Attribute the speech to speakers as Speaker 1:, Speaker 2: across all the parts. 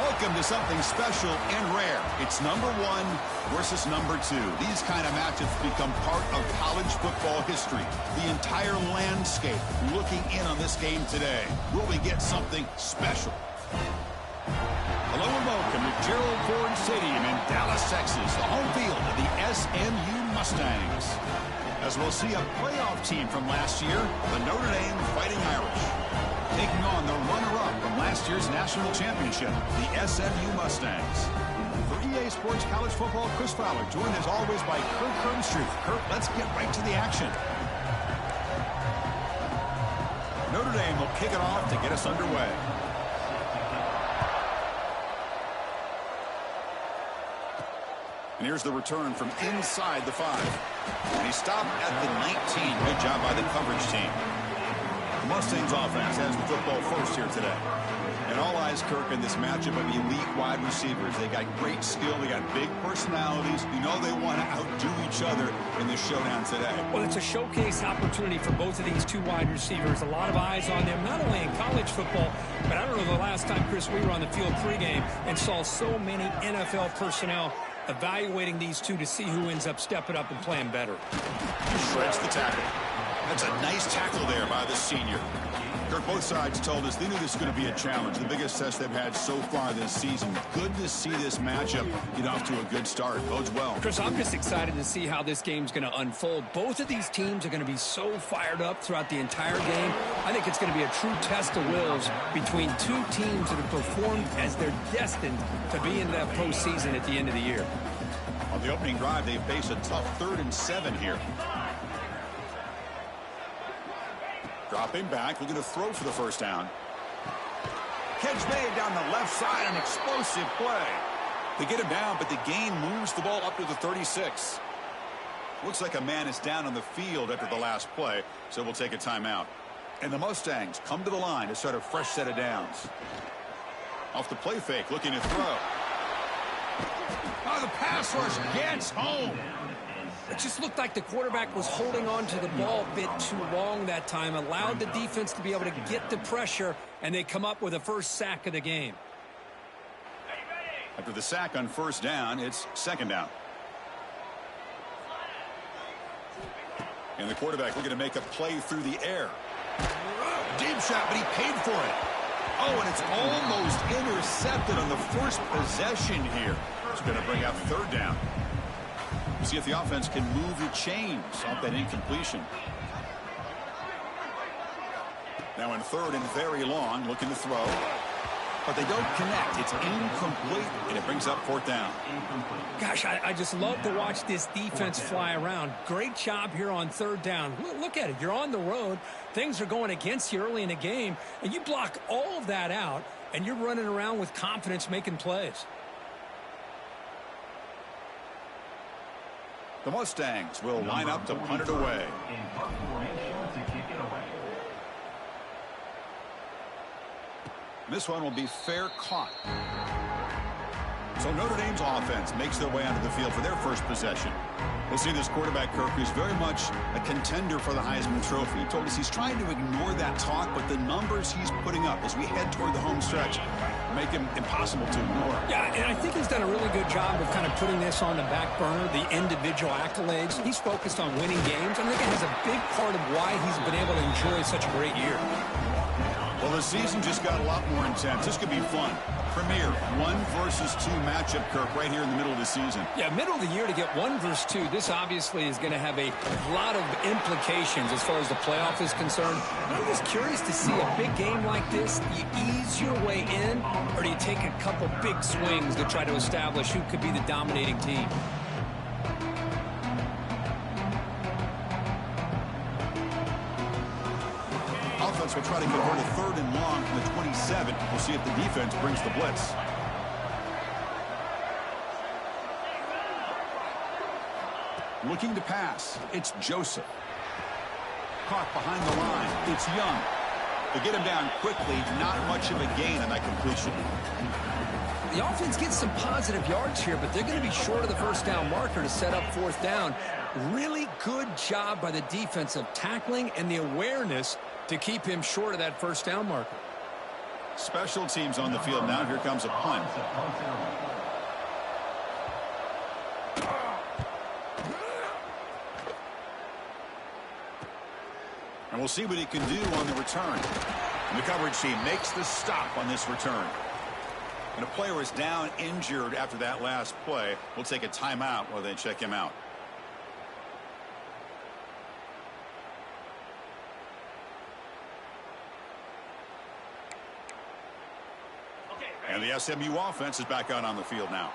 Speaker 1: Welcome to something special and rare. It's number 1 versus number 2. These kind of matchups become part of college football history. The entire landscape looking in on this game today. Will we get something special? Hello and welcome to Gerald Ford Stadium in Dallas, Texas, the home field of the SMU Mustangs. As we'll see a playoff team from last year, the Notre Dame Fighting Irish, taking on the runner-up from last year's national championship, the SMU Mustangs. For EA Sports College Football, Chris Fowler, joined as always by Kirk Hermstruth. Kirk, let's get right to the action. Notre Dame will kick it off to get us underway. And here's the return from inside the 5. And he stopped at the 19. Good job by the coverage team. The Mustangs offense has the football first here today. And all eyes, Kirk, in this matchup of elite wide receivers. They got great skill. They got big personalities. You know they want to outdo each other in this showdown today.
Speaker 2: Well, it's a showcase opportunity for both of these two wide receivers. A lot of eyes on them, not only in college football, but I don't know the last time, Chris, we were on the field pregame and saw so many NFL personnel evaluating these two to see who ends up stepping up and playing better.
Speaker 1: Shreds the tackle. That's a nice tackle there by the senior. Kirk, both sides told us they knew this was going to be a challenge, the biggest test they've had so far this season. Good to see this matchup get off to a good start. Bodes well.
Speaker 2: Chris, I'm just excited to see how this game's going to unfold. Both of these teams are going to be so fired up throughout the entire game. I think it's going to be a true test of wills between two teams that have performed as they're destined to be in that postseason at the end of the year.
Speaker 1: On the opening drive, they face a tough 3rd and 7 here. Dropping back, looking to throw for the first down. Catch made down the left side, an explosive play. They get him down, but the gain moves the ball up to the 36. Looks like a man is down on the field after the last play, so we'll take a timeout. And the Mustangs come to the line to start a fresh set of downs. Off the play fake, looking to throw. Oh, the pass rush gets home.
Speaker 2: It just looked like the quarterback was holding on to the ball a bit too long that time, allowed the defense to be able to get the pressure, and they come up with a first sack of the game.
Speaker 1: After the sack on first down, it's second down. And the quarterback looking to make a play through the air. Deep shot, but he paid for it. Oh, and it's almost intercepted on the first possession here. It's going to bring up third down. See if the offense can move the chains off that incompletion. Now in 3rd and very long, looking to throw. But they don't connect. It's incomplete, and it brings up 4th down.
Speaker 2: Gosh, I just love to watch this defense fly around. Great job here on 3rd down. Look at it. You're on the road. Things are going against you early in the game, and you block all of that out, and you're running around with confidence making plays.
Speaker 1: The Mustangs will line up to punt it away. This one will be fair caught. So Notre Dame's offense makes their way onto the field for their first possession. We'll see this quarterback, Kirk, who's very much a contender for the Heisman Trophy. He told us he's trying to ignore that talk, but the numbers he's putting up as we head toward the home stretch make him impossible to ignore.
Speaker 2: Yeah, and I think he's done a really good job of kind of putting this on the back burner, the individual accolades. He's focused on winning games. I think it has a big part of why he's been able to enjoy such a great year.
Speaker 1: Well, the season just got a lot more intense. This could be fun. Premier 1 versus 2 matchup, Kirk, right here in the middle of the season.
Speaker 2: Yeah, middle of the year to get 1 versus 2. This obviously is going to have a lot of implications as far as the playoff is concerned. I'm just curious to see a big game like this. Do you ease your way in, or do you take a couple big swings to try to establish who could be the dominating team?
Speaker 1: Offense will try to convert a 3rd and long from the 27. We'll see if the defense brings the blitz. Looking to pass. It's Joseph. Caught behind the line. It's Young. They get him down quickly. Not much of a gain on that completion.
Speaker 2: The offense gets some positive yards here, but they're going to be short of the first down marker to set up 4th down. Really good job by the defense of tackling and the awareness to keep him short of that first down marker.
Speaker 1: Special teams on the field now. Here comes a punt. And we'll see what he can do on the return. And the coverage team makes the stop on this return. And a player is down injured after that last play. We'll take a timeout while they check him out. And the SMU offense is back out on the field now.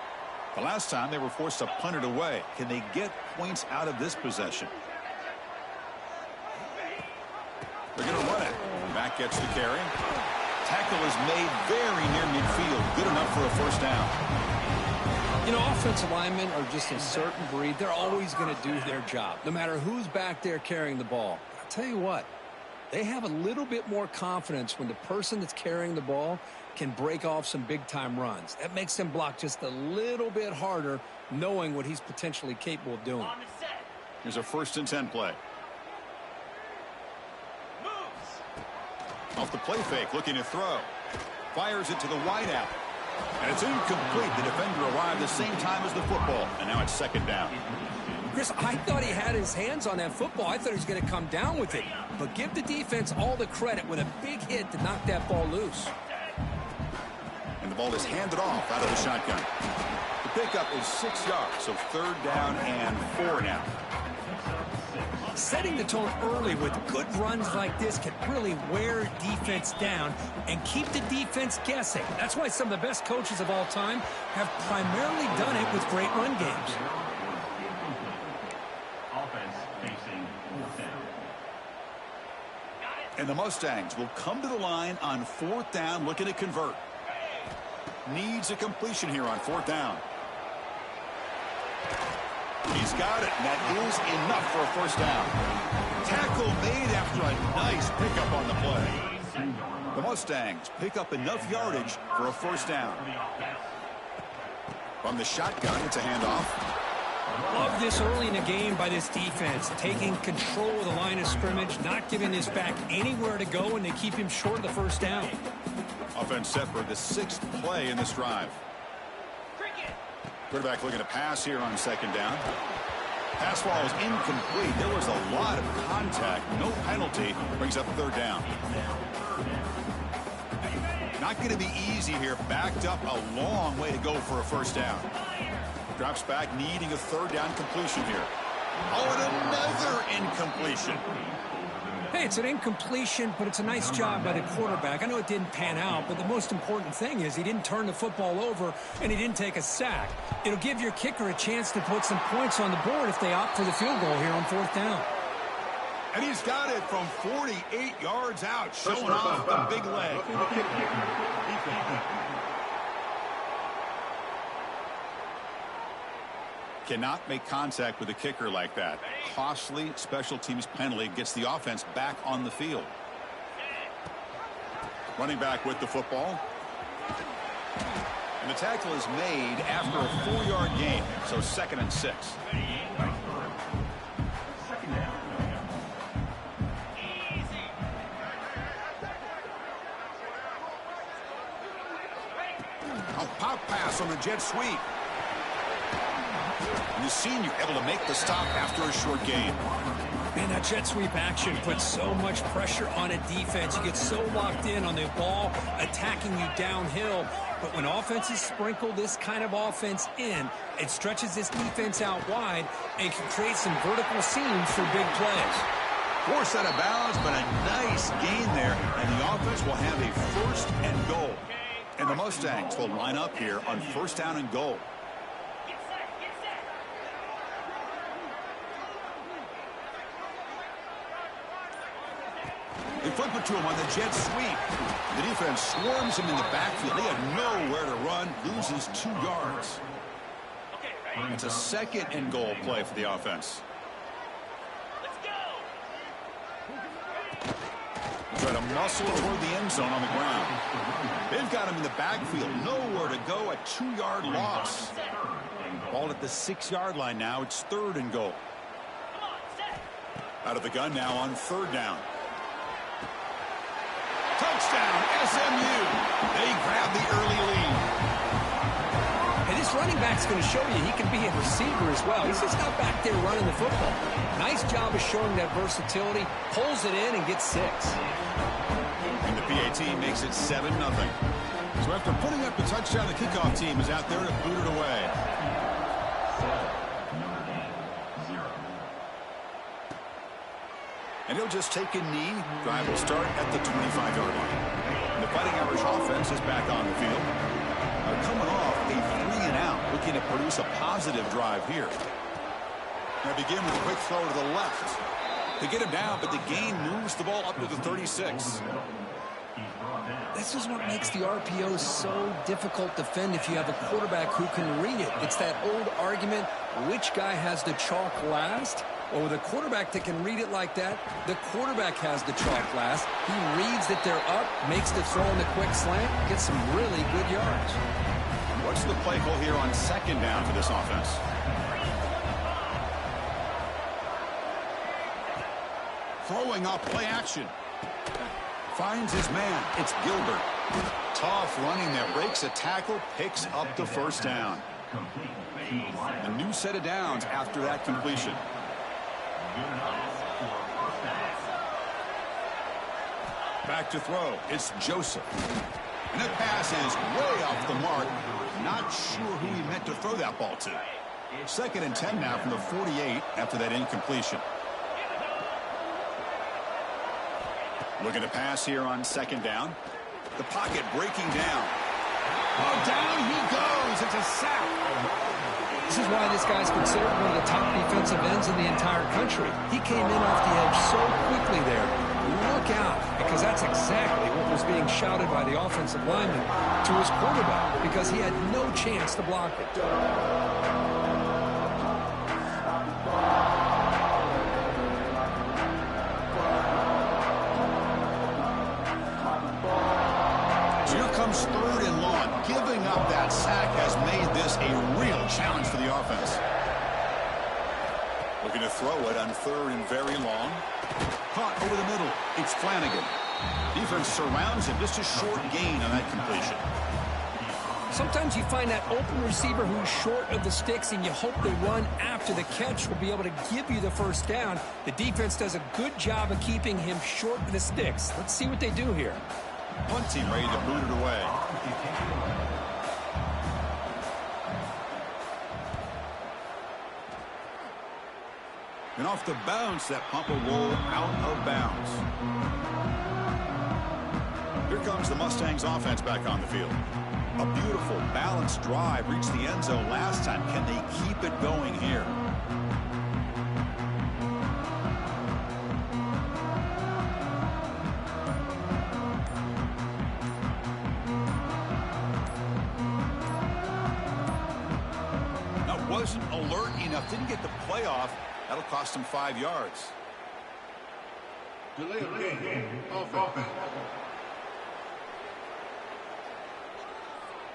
Speaker 1: The last time they were forced to punt it away. Can they get points out of this possession? They're going to run it. Back gets the carry. Tackle is made very near midfield. Good enough for a first down.
Speaker 2: You know, offensive linemen are just a certain breed. They're always going to do their job, no matter who's back there carrying the ball. I'll tell you what, they have a little bit more confidence when the person that's carrying the ball can break off some big-time runs. That makes them block just a little bit harder, knowing what he's potentially capable of doing.
Speaker 1: Here's a 1st and 10 play. Off the play fake, looking to throw. Fires it to the wideout. And it's incomplete. The defender arrived the same time as the football. And now it's 2nd down.
Speaker 2: Chris, I thought he had his hands on that football. I thought he was going to come down with it. But give the defense all the credit with a big hit to knock that ball loose.
Speaker 1: And the ball is handed off out of the shotgun. The pickup is 6 yards, so 3rd down and 4 now.
Speaker 2: Setting the tone early with good runs like this can really wear defense down and keep the defense guessing. That's why some of the best coaches of all time have primarily done it with great run games.
Speaker 1: And the Mustangs will come to the line on 4th down, looking to convert. Needs a completion here on 4th down. He's got it, and that is enough for a first down. Tackle made after a nice pickup on the play. The Mustangs pick up enough yardage for a first down. From the shotgun, it's a handoff.
Speaker 2: Love this early in the game by this defense, taking control of the line of scrimmage, not giving this back anywhere to go, and they keep him short of the first down.
Speaker 1: Offense set for the 6th play in this drive. Quarterback looking to pass here on 2nd down. Pass ball is incomplete. There was a lot of contact. No penalty. Brings up 3rd down. Not going to be easy here. Backed up a long way to go for a first down. Drops back, needing a 3rd down completion here. Oh, and another incompletion.
Speaker 2: Hey, it's an incompletion, but it's a nice job by the quarterback. I know it didn't pan out, but the most important thing is he didn't turn the football over and he didn't take a sack. It'll give your kicker a chance to put some points on the board if they opt for the field goal here on 4th down.
Speaker 1: And he's got it from 48 yards out, showing off the big leg. Cannot make contact with a kicker like that. Costly special teams penalty gets the offense back on the field. Running back with the football. And the tackle is made after a 4-yard gain, so 2nd and 6. A pop pass on the jet sweep. And the senior able to make the stop after a short gain.
Speaker 2: Man, that jet sweep action puts so much pressure on a defense. You get so locked in on the ball attacking you downhill. But when offenses sprinkle this kind of offense in, it stretches this defense out wide and can create some vertical seams for big plays.
Speaker 1: Forced out of bounds, but a nice gain there. And the offense will have a 1st and goal. And the Mustangs will line up here on 1st down and goal. They flip it to him on the jet sweep. The defense swarms him in the backfield. They have nowhere to run. Loses 2 yards. It's a 2nd and goal play for the offense. Try to muscle toward the end zone on the ground. They've got him in the backfield. Nowhere to go. A 2-yard loss. Ball at the 6-yard line now. It's 3rd and goal. Out of the gun now on 3rd down. Touchdown, SMU. They grab the early lead.
Speaker 2: And this running back's going to show you he can be a receiver as well. He's just not back there running the football. Nice job of showing that versatility. Pulls it in and gets 6.
Speaker 1: And the PAT makes it 7-0. So after putting up the touchdown, the kickoff team is out there to boot it away. And he'll just take a knee. Drive will start at the 25-yard line. And the Fighting Irish offense is back on the field. They're coming off a 3-and-out, looking to produce a positive drive here. They begin with a quick throw to the left. They get him down, but the gain moves the ball up to the 36.
Speaker 2: This is what makes the RPO so difficult to defend if you have a quarterback who can read it. It's that old argument, which guy has the chalk last? Well, with a quarterback that can read it like that, the quarterback has the chalk last. He reads that they're up, makes the throw in the quick slant, gets some really good yards.
Speaker 1: What's the play call here on 2nd down for this offense? Throwing off play action. Finds his man. It's Gilbert. Tough running that breaks a tackle, picks up the 1st down. A new set of downs after that completion. Back to throw. It's Joseph. And that pass is way off the mark. Not sure who he meant to throw that ball to. 2nd and 10 now from the 48 after that incompletion. Looking to pass here on 2nd down. The pocket breaking down. Oh, down he goes. It's a sack.
Speaker 2: This is why this guy's considered one of the top defensive ends in the entire country. He came in off the edge so quickly there. Look out, because that's exactly what was being shouted by the offensive lineman to his quarterback, because he had no chance to block it.
Speaker 1: Here comes 3rd and long. Giving up that sack has made this a real challenge for the offense. Looking to throw it on 3rd and very long. Caught over the middle. It's Flanagan. Defense surrounds him. Just a short gain on that completion.
Speaker 2: Sometimes you find that open receiver who's short of the sticks, and you hope the run after the catch will be able to give you the 1st down. The defense does a good job of keeping him short of the sticks. Let's see what they do here.
Speaker 1: Punt team ready to boot it away. And off the bounce, that punt will roll out of bounds. Here comes the Mustangs offense back on the field. A beautiful, balanced drive reached the end zone last time. Can they keep it going here? That wasn't alert enough. Didn't get the playoff. That'll cost him 5 yards.
Speaker 3: Delay of game. Offense.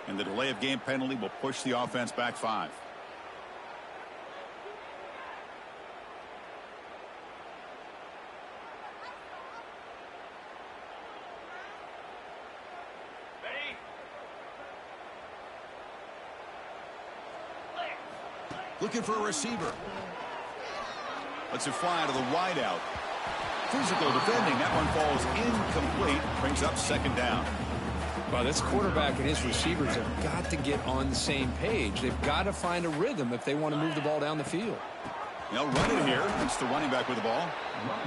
Speaker 1: And the delay of game penalty will push the offense back 5.
Speaker 3: Ready?
Speaker 1: Looking for a receiver. Lets it fly to the wideout. Physical defending. That one falls incomplete. Brings up 2nd down.
Speaker 2: Well, this quarterback and his receivers have got to get on the same page. They've got to find a rhythm if they want to move the ball down the field.
Speaker 1: They'll run it here. It's the running back with the ball.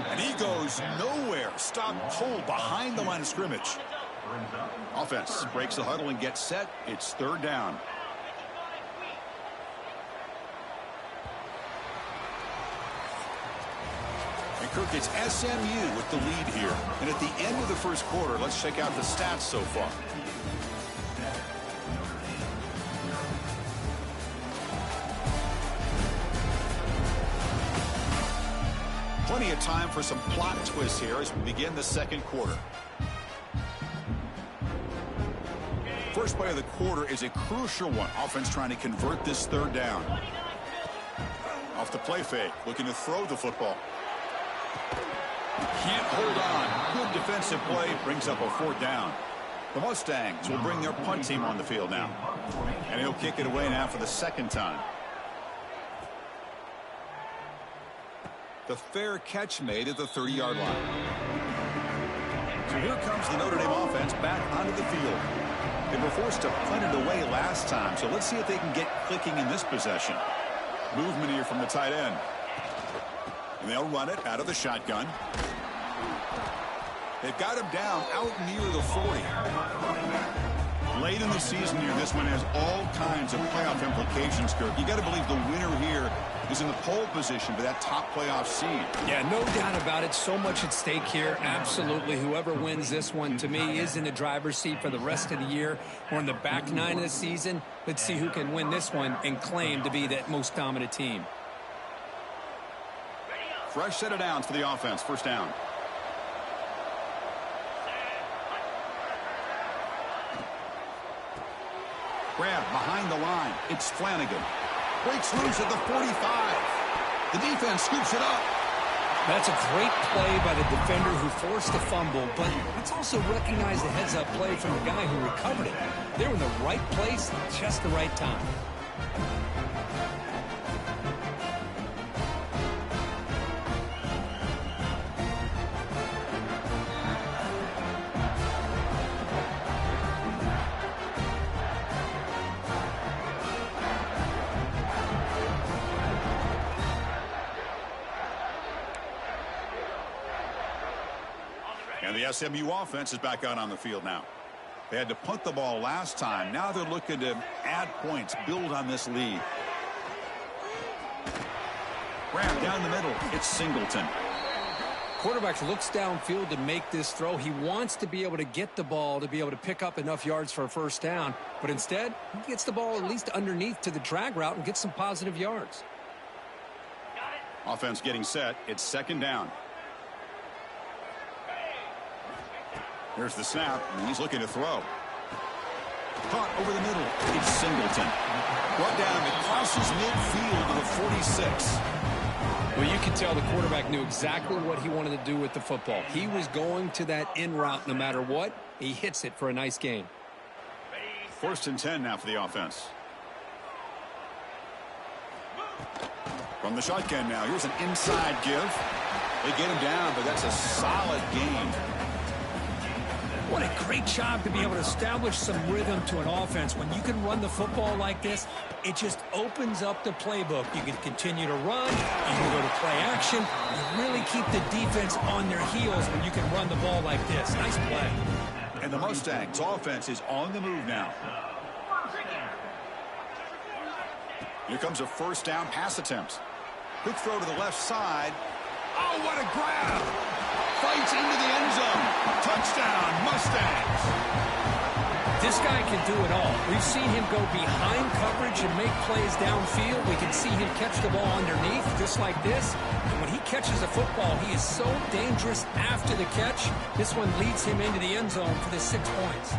Speaker 1: And he goes nowhere. Stopped cold behind the line of scrimmage. Offense breaks the huddle and gets set. It's 3rd down. And Kirk, it's SMU with the lead here. And at the end of the 1st quarter, let's check out the stats so far. Plenty of time for some plot twists here as we begin the 2nd quarter. First play of the quarter is a crucial one. Offense trying to convert this 3rd down. Off the play fake, looking to throw the football. Can't hold on. Good defensive play, brings up a 4th down. The Mustangs will bring their punt team on the field now. And he'll kick it away now for the second time. The fair catch made at the 30-yard line. So here comes the Notre Dame offense back onto the field. They were forced to punt it away last time, so let's see if they can get clicking in this possession. Movement here from the tight end. And they'll run it out of the shotgun. They've got him down out near the 40. Late in the season here, this one has all kinds of playoff implications, Kirk. You got to believe the winner here is in the pole position for that top playoff seed.
Speaker 2: Yeah, no doubt about it. So much at stake here. Absolutely. Whoever wins this one, to me, is in the driver's seat for the rest of the year. We're in the back nine of the season. Let's see who can win this one and claim to be that most dominant team.
Speaker 1: Fresh set of downs for the offense. First down. Grab behind the line. It's Flanagan. Breaks loose at the 45. The defense scoops it up.
Speaker 2: That's a great play by the defender who forced a fumble, but let's also recognize the heads-up play from the guy who recovered it. They were in the right place at just the right time.
Speaker 1: And the SMU offense is back out on the field now. They had to punt the ball last time. Now they're looking to add points, build on this lead. Grab down the middle. It's Singleton.
Speaker 2: Quarterback looks downfield to make this throw. He wants to be able to get the ball to be able to pick up enough yards for a first down. But instead, he gets the ball at least underneath to the drag route and gets some positive yards.
Speaker 1: Offense getting set. It's second down. Here's the snap, and he's looking to throw. Caught over the middle. It's Singleton. Brought down. It crosses midfield to the 46.
Speaker 2: Well, you can tell the quarterback knew exactly what he wanted to do with the football. He was going to that in route no matter what. He hits it for a nice gain.
Speaker 1: First and 10 now for the offense. From the shotgun now. Here's an inside give. They get him down, but that's a solid gain.
Speaker 2: What a great job to be able to establish some rhythm to an offense. When you can run the football like this, it just opens up the playbook. You can continue to run. You can go to play action. You really keep the defense on their heels when you can run the ball like this. Nice play.
Speaker 1: And the Mustangs offense is on the move now. Here comes a first down pass attempt. Quick throw to the left side. Oh, what a grab! Fights into the end zone. Touchdown, Mustangs.
Speaker 2: This guy can do it all. We've seen him go behind coverage and make plays downfield. We can see him catch the ball underneath, just like this. And when he catches a football, he is so dangerous after the catch. This one leads him into the end zone for the 6 points.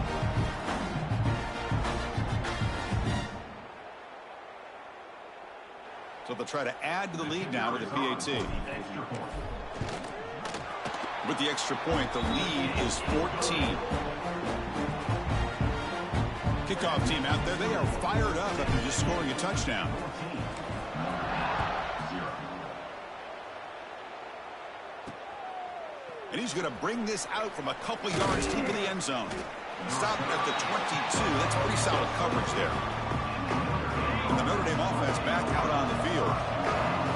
Speaker 1: So they'll try to add to the lead now with the PAT. With the extra point, the lead is 14. Kickoff team out there, they are fired up after just scoring a touchdown. And he's going to bring this out from a couple yards deep in the end zone. Stop at the 22. That's pretty solid coverage there. And the Notre Dame offense back out on the field.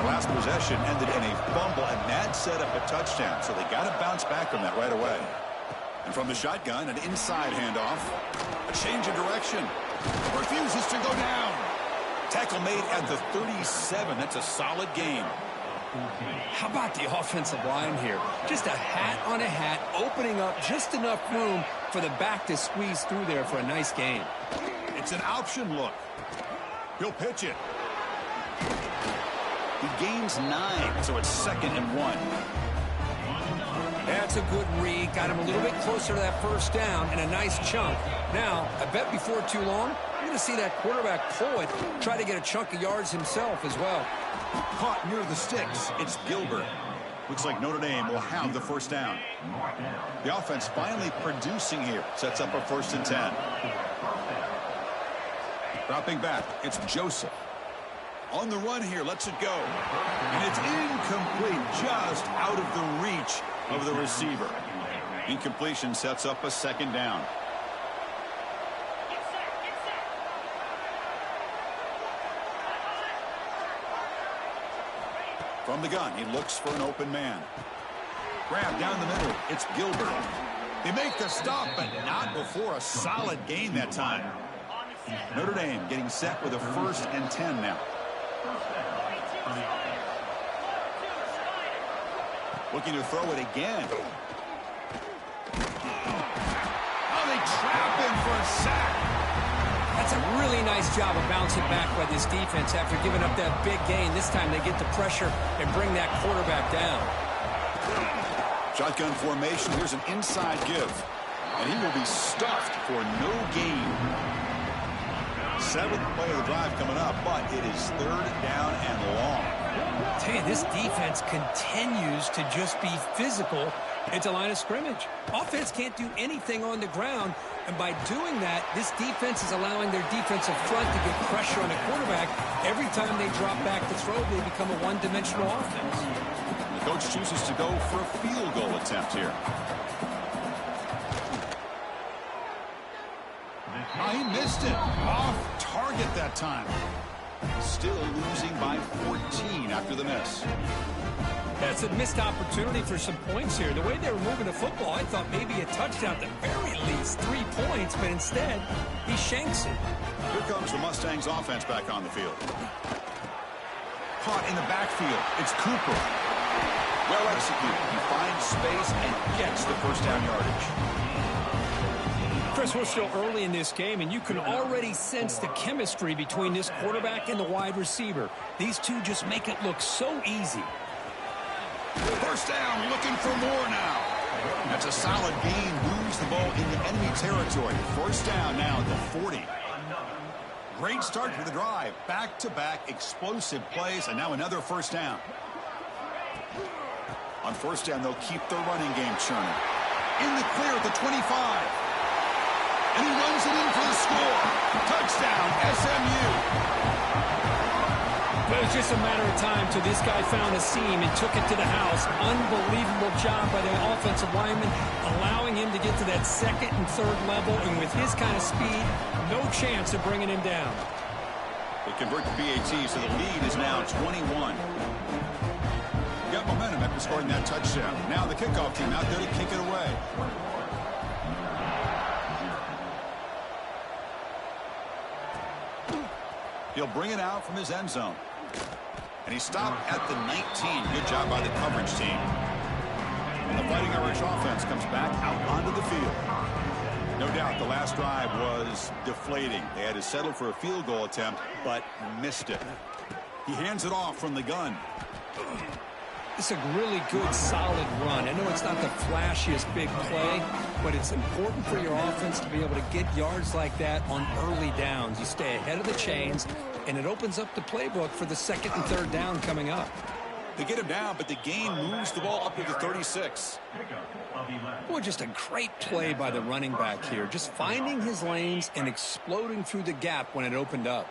Speaker 1: Last possession ended in a fumble, and that set up a touchdown. So they got to bounce back from that right away. And from the shotgun, an inside handoff. A change of direction. Refuses to go down. Tackle made at the 37. That's a solid gain.
Speaker 2: How about the offensive line here? Just a hat on a hat, opening up just enough room for the back to squeeze through there for a nice gain.
Speaker 1: It's an option look. He'll pitch it. He gains 9, so it's 2nd and 1.
Speaker 2: That's a good read. Got him a little bit closer to that first down and a nice chunk. Now, I bet before too long, you're going to see that quarterback pull it, try to get a chunk of yards himself as well.
Speaker 1: Caught near the sticks. It's Gilbert. Looks like Notre Dame will have the first down. The offense finally producing here. Sets up a 1st and 10. Dropping back, it's Joseph. On the run here, lets it go. And it's incomplete, just out of the reach of the receiver. Incompletion sets up a 2nd down. From the gun, he looks for an open man. Grab down the middle, it's Gilbert. They make the stop, but not before a solid gain that time. Notre Dame getting set with a 1st and 10 now. Looking to throw it again. Oh, they trap him for a sack.
Speaker 2: That's a really nice job of bouncing back by this defense after giving up that big gain. This time they get the pressure and bring that quarterback down.
Speaker 1: Shotgun formation. Here's an inside give. And he will be stuffed for no gain. 7th play of the drive coming up, but it is 3rd down and long.
Speaker 2: I tell you, this defense continues to just be physical at the line of scrimmage. Offense can't do anything on the ground, and by doing that, this defense is allowing their defensive front to get pressure on the quarterback. Every time they drop back to throw, they become a one-dimensional offense.
Speaker 1: The coach chooses to go for a field goal attempt here. Oh, he missed it. Off target that time. Still losing by 14 after the miss.
Speaker 2: That's a missed opportunity for some points here. The way they were moving the football, I thought maybe a touchdown, at the very least 3 points, but instead, he shanks it.
Speaker 1: Here comes the Mustangs offense back on the field. Caught in the backfield. It's Cooper. Well executed. He finds space and gets the 1st down yardage.
Speaker 2: Chris, we're still early in this game, and you can already sense the chemistry between this quarterback and the wide receiver. These two just make it look so easy.
Speaker 1: 1st down, looking for more now. That's a solid gain, moves the ball into enemy territory. 1st down now at the 40. Great start for the drive. Back-to-back explosive plays, and now another 1st down. On 1st down, they'll keep their running game churning. In the clear at the 25. And he runs it in for the score. Touchdown, SMU.
Speaker 2: It was just a matter of time till this guy found a seam and took it to the house. Unbelievable job by the offensive lineman, allowing him to get to that 2nd and 3rd level. And with his kind of speed, no chance of bringing him down.
Speaker 1: They convert to PAT, so the lead is now 21. Got momentum after scoring that touchdown. Now the kickoff team out there to kick it away. He'll bring it out from his end zone. And he stopped at the 19. Good job by the coverage team. And the Fighting Irish offense comes back out onto the field. No doubt the last drive was deflating. They had to settle for a field goal attempt, but missed it. He hands it off from the gun.
Speaker 2: It's a really good, solid run. I know it's not the flashiest big play, but it's important for your offense to be able to get yards like that on early downs. You stay ahead of the chains, and it opens up the playbook for the 2nd and 3rd down coming up.
Speaker 1: They get him down, but the gain moves the ball up to the 36.
Speaker 2: Boy, just a great play by the running back here. Just finding his lanes and exploding through the gap when it opened up.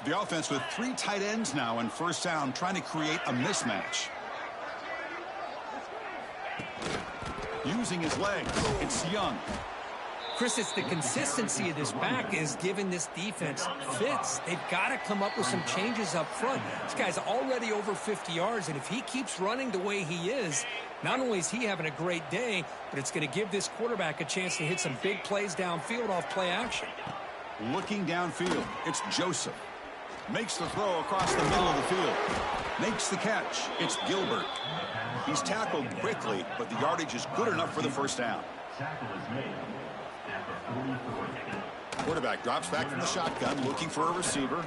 Speaker 1: The offense with 3 tight ends now in 1st down, trying to create a mismatch. Using his legs, it's Young.
Speaker 2: Chris, it's the consistency of this back is giving this defense fits. They've got to come up with some changes up front. This guy's already over 50 yards, and if he keeps running the way he is, not only is he having a great day, but it's going to give this quarterback a chance to hit some big plays downfield off play action.
Speaker 1: Looking downfield, it's Joseph. Makes the throw across the middle of the field. Makes the catch. It's Gilbert. He's tackled quickly, but the yardage is good enough for the 1st down. Quarterback drops back from the shotgun, looking for a receiver.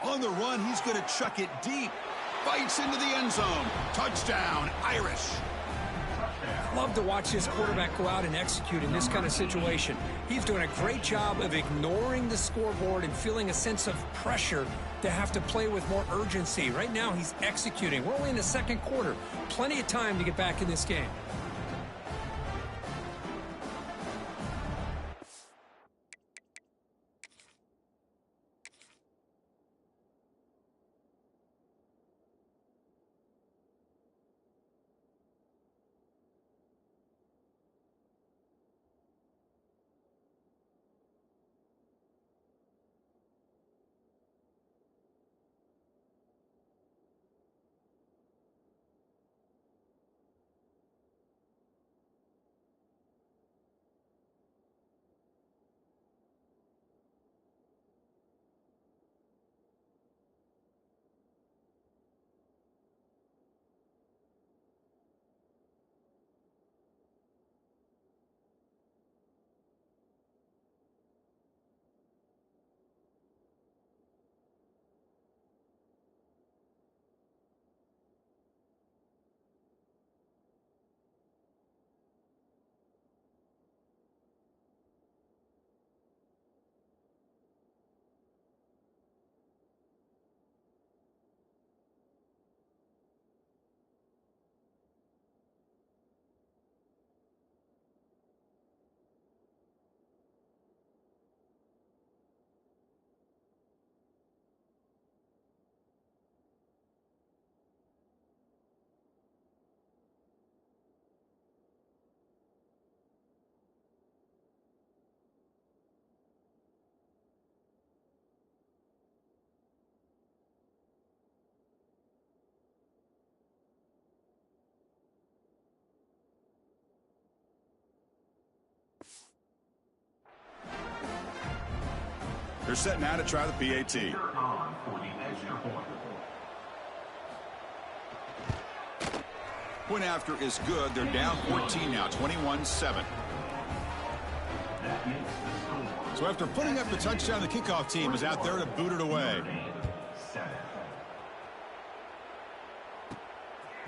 Speaker 1: On the run, he's going to chuck it deep. Fights into the end zone. Touchdown, Irish.
Speaker 2: Love to watch this quarterback go out and execute in this kind of situation. He's doing a great job of ignoring the scoreboard and feeling a sense of pressure to have to play with more urgency. Right now, he's executing. We're only in the second quarter. Plenty of time to get back in this game.
Speaker 1: They're set now to try the PAT. Point after is good. They're down 14 now, 21-7. So after putting up the touchdown, the kickoff team is out there to boot it away.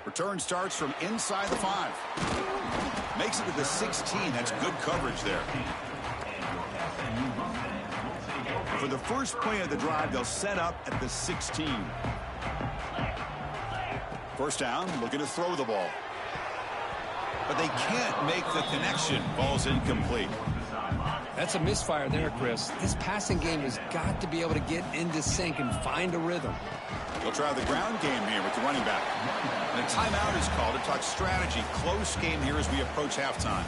Speaker 1: Return starts from inside the 5. Makes it to the 16. That's good coverage there. For the first play of the drive, they'll set up at the 16. First down, looking to throw the ball. But they can't make the connection. Ball's incomplete.
Speaker 2: That's a misfire there, Chris. This passing game has got to be able to get into sync and find a rhythm.
Speaker 1: They'll try the ground game here with the running back. And a timeout is called to talk strategy. Close game here as we approach halftime.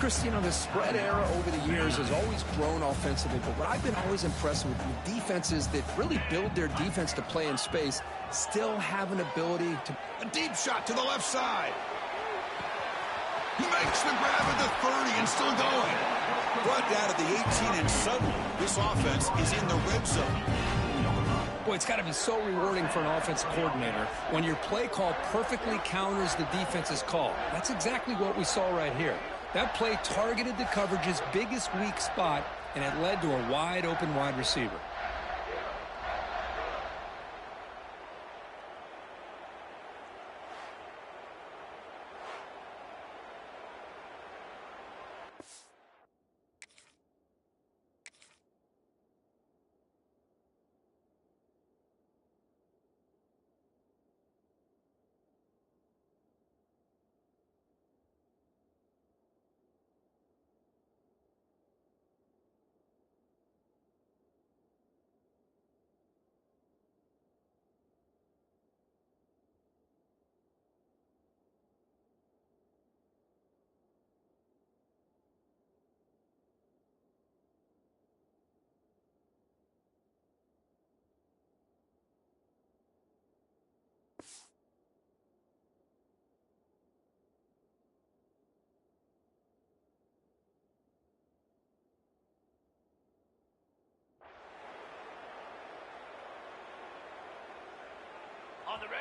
Speaker 2: Chris, you know, the spread era over the years has always grown offensively, but what I've been always impressed with defenses that really build their defense to play in space still have an ability to...
Speaker 1: A deep shot to the left side. He makes the grab at the 30 and still going. Brought down at the 18, and suddenly this offense is in the red zone.
Speaker 2: Boy, it's got to be so rewarding for an offensive coordinator when your play call perfectly counters the defense's call. That's exactly what we saw right here. That play targeted the coverage's biggest weak spot, and it led to a wide-open wide receiver.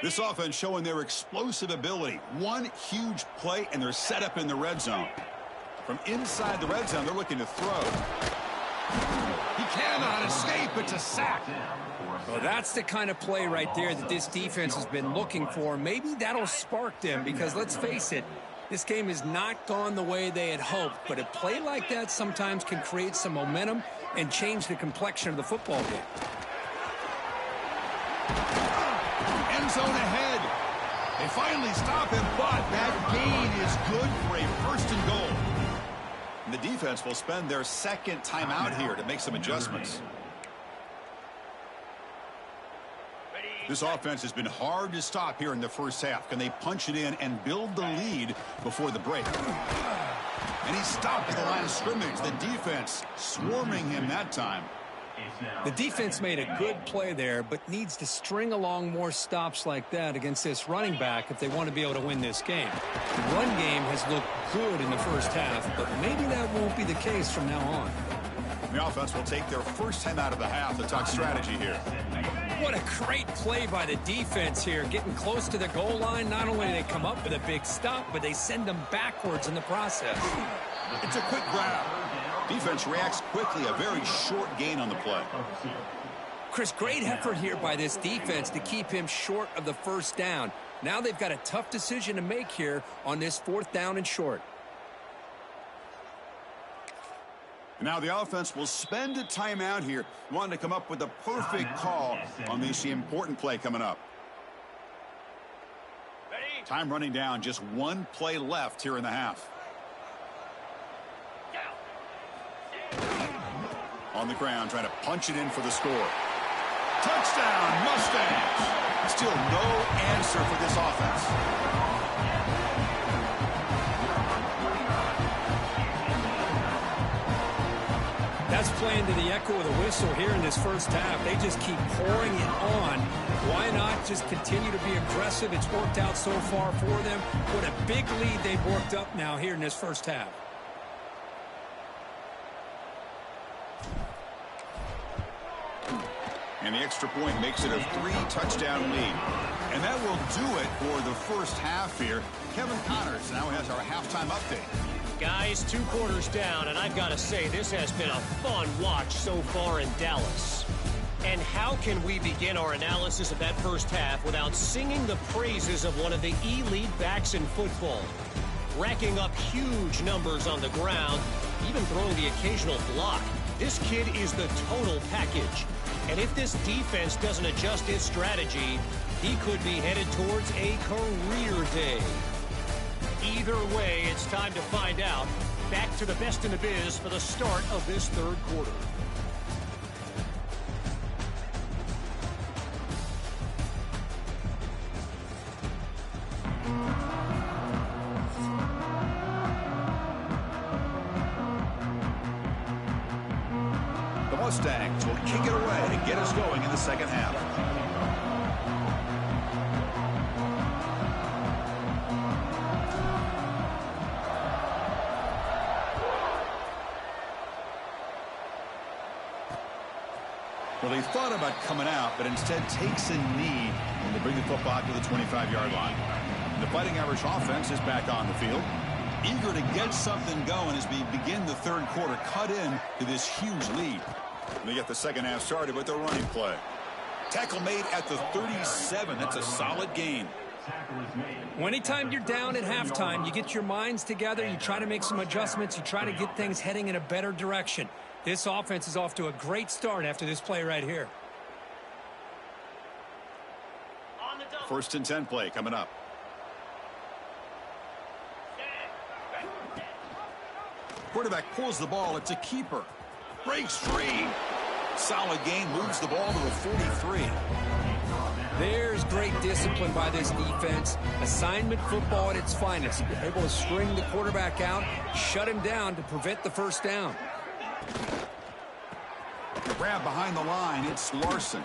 Speaker 1: This offense showing their explosive ability. One huge play, and they're set up in the red zone. From inside the red zone, they're looking to throw. He cannot escape. It's a sack.
Speaker 2: Well, that's the kind of play right there that this defense has been looking for. Maybe that'll spark them because, let's face it, This game has not gone the way they had hoped, but a play like that sometimes can create some momentum and change the complexion of the football game.
Speaker 1: End zone ahead. They finally stop him, but that gain is good for a first and goal. And the defense will spend their second timeout here to make some adjustments. This offense has been hard to stop here in the first half. Can they punch it in and build the lead before the break? And he stopped at the line of scrimmage. The defense swarming him that time.
Speaker 2: The defense made a good play there, but needs to string along more stops like that against this running back if they want to be able to win this game. The run game has looked good in the first half, but maybe that won't be the case from now on.
Speaker 1: The offense will take their first time out of the half to talk strategy here.
Speaker 2: What a great play by the defense here. Getting close to the goal line, not only do they come up with a big stop, but they send them backwards in the process.
Speaker 1: It's a quick grab. Defense reacts quickly, a very short gain on the play.
Speaker 2: Chris, great effort here by this defense to keep him short of the first down. Now they've got a tough decision to make here on this 4th down and short.
Speaker 1: Now the offense will spend a timeout here, wanting to come up with the perfect call on this important play coming up. Time running down, just one play left here in the half. On the ground, trying to punch it in for the score. Touchdown, Mustangs! Still no answer for this offense.
Speaker 2: That's playing to the echo of the whistle here in this first half. They just keep pouring it on. Why not just continue to be aggressive? It's worked out so far for them. What a big lead they've worked up now here in this first half.
Speaker 1: And the extra point makes it a 3-touchdown lead. And that will do it for the first half here. Kevin Connors now has our halftime update.
Speaker 4: Guys, 2 quarters down, and I've got to say, this has been a fun watch so far in Dallas. And how can we begin our analysis of that first half without singing the praises of one of the elite backs in football? Racking up huge numbers on the ground, even throwing the occasional block. This kid is the total package. And if this defense doesn't adjust its strategy, he could be headed towards a career day. Either way, it's time to find out. Back to the best in the biz for the start of this 3rd quarter.
Speaker 1: The Mustangs will kick it away to get us going in the second half. Well, they thought about coming out, but instead takes a knee and they bring the football to the 25-yard line. The Fighting Irish offense is back on the field, eager to get something going as we begin the 3rd quarter, cut in to this huge lead. They get the second half started with the running play. Tackle made at the 37. That's a solid gain.
Speaker 2: Anytime you're down at halftime, you get your minds together, you try to make some adjustments, you try to get things heading in a better direction. This offense is off to a great start after this play right here.
Speaker 1: 1st and 10 play coming up. Quarterback pulls the ball. It's a keeper. Breaks free. Solid gain. Moves the ball to the 43.
Speaker 2: There's great discipline by this defense. Assignment football at its finest. You're able to string the quarterback out, shut him down to prevent the first down.
Speaker 1: The grab behind the line. It's Larson.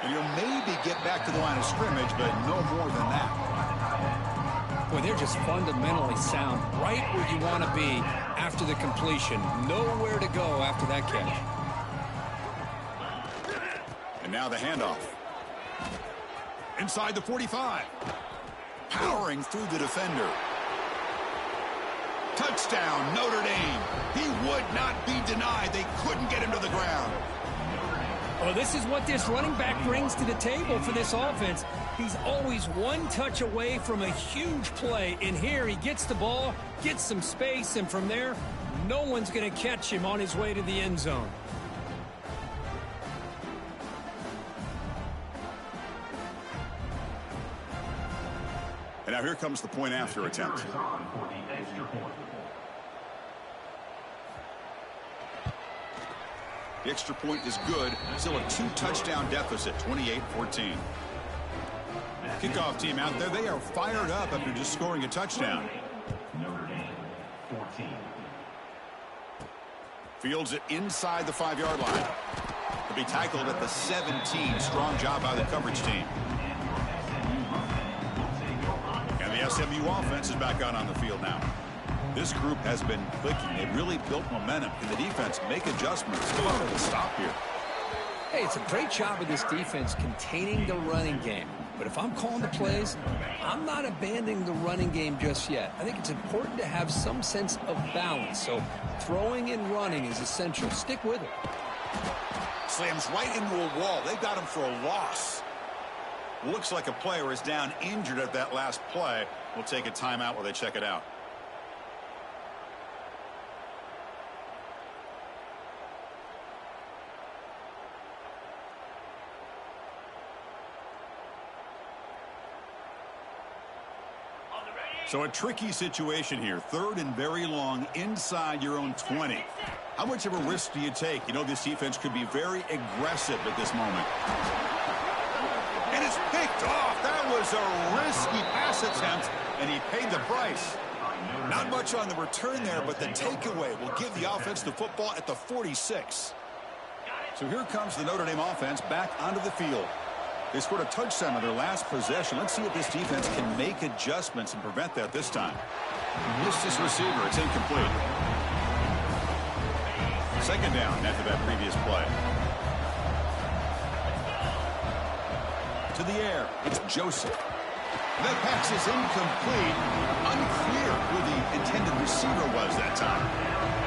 Speaker 1: And you'll maybe get back to the line of scrimmage, but no more than that.
Speaker 2: Boy, they're just fundamentally sound. Right where you want to be after the completion. Nowhere to go after that catch.
Speaker 1: And now the handoff. Inside the 45. Powering through the defender. Touchdown, Notre Dame. He would not be denied. They couldn't get him to the ground.
Speaker 2: Well, this is what this running back brings to the table for this offense. He's always one touch away from a huge play. And here he gets the ball, gets some space, and from there, no one's going to catch him on his way to the end zone.
Speaker 1: And now here comes the point after attempt. The extra point is good. Still a 2-touchdown deficit, 28-14. Kickoff team out there, they are fired up after just scoring a touchdown.
Speaker 3: Notre Dame, 14.
Speaker 1: Fields it inside the 5-yard line. He'll be tackled at the 17. Strong job by the coverage team. And the SMU offense is back out on the field now. This group has been clicking. They've really built momentum. Can the defense make adjustments? Come on, to stop here.
Speaker 2: Hey, it's a great job of this defense containing the running game. But if I'm calling the plays, I'm not abandoning the running game just yet. I think it's important to have some sense of balance. So throwing and running is essential. Stick with it.
Speaker 1: Slams right into a wall. They got him for a loss. Looks like a player is down injured at that last play. We'll take a timeout while they check it out. So a tricky situation here. 3rd and very long inside your own 20. How much of a risk do you take? You know, this defense could be very aggressive at this moment. And it's picked off. That was a risky pass attempt, and he paid the price. Not much on the return there, but the takeaway will give the offense the football at the 46. So here comes the Notre Dame offense back onto the field. They scored a touchdown on their last possession. Let's see if this defense can make adjustments and prevent that this time. Missed his receiver. It's incomplete. 2nd down after that previous play. To the air. It's Joseph. That pass is incomplete. Unclear who the intended receiver was that time.